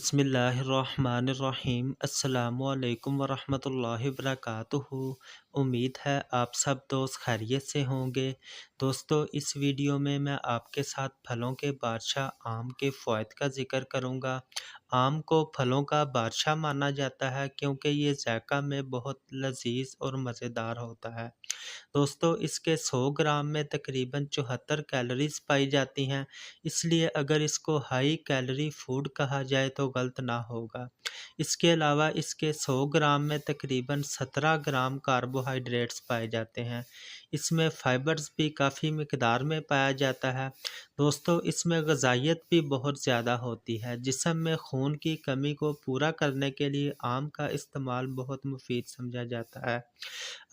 बिस्मिल्लाहिर्रहमानिर्रहीम अस्सलामुअलैकुम वरहमतुल्लाहि वबरकातुहू। उम्मीद है आप सब दोस्त खैरियत से होंगे। दोस्तों, इस वीडियो में मैं आपके साथ फलों के बादशाह आम के फ़वाइद का ज़िक्र करूंगा। आम को फलों का बादशाह माना जाता है क्योंकि ये ज़ायक़ा में बहुत लज़ीज़ और मज़ेदार होता है। दोस्तों, इसके 100 ग्राम में तकरीबन 74 कैलोरीज़ पाई जाती हैं, इसलिए अगर इसको हाई कैलोरी फूड कहा जाए तो गलत ना होगा। इसके अलावा इसके 100 ग्राम में तकरीबन 17 ग्राम कार्बोहाइड्रेट्स पाए जाते हैं। इसमें फ़ाइबर्स भी काफ़ी मिकदार में पाया जाता है। दोस्तों, इसमें ग़िज़ाइयत भी बहुत ज़्यादा होती है। जिस्म में खून की कमी को पूरा करने के लिए आम का इस्तेमाल बहुत मुफीद समझा जाता है।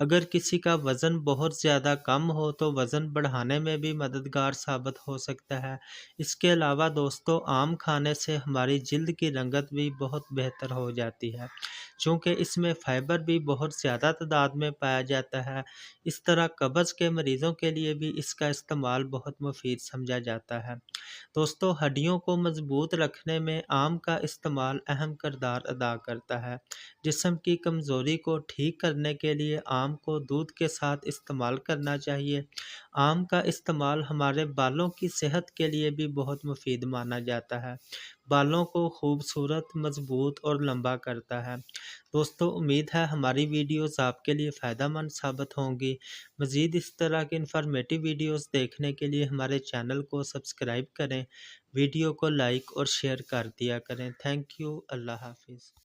अगर किसी का वज़न बहुत ज़्यादा कम हो तो वज़न बढ़ाने में भी मददगार साबित हो सकता है। इसके अलावा दोस्तों, आम खाने से हमारी जिल्द की रंगत भी बहुत बेहतर हो जाती है, चूँकि इसमें फ़ाइबर भी बहुत ज़्यादा तादाद में पाया जाता है। इस तरह कब्ज़ के मरीज़ों के लिए भी इसका इस्तेमाल बहुत मुफीद समझा जाता है। दोस्तों, हड्डियों को मज़बूत रखने में आम का इस्तेमाल अहम किरदार अदा करता है। जिस्म की कमज़ोरी को ठीक करने के लिए आम को दूध के साथ इस्तेमाल करना चाहिए। आम का इस्तेमाल हमारे बालों की सेहत के लिए भी बहुत मुफीद माना जाता है। बालों को खूबसूरत, मज़बूत और लंबा करता है। दोस्तों, उम्मीद है हमारी वीडियोज़ आपके लिए फ़ायदेमंद साबित होंगी। मज़ीद इस तरह के इन्फॉर्मेटिव वीडियोज़ देखने के लिए हमारे चैनल को सब्सक्राइब करें, वीडियो को लाइक और शेयर कर दिया करें। Thank you. अल्लाह हाफ़िज़।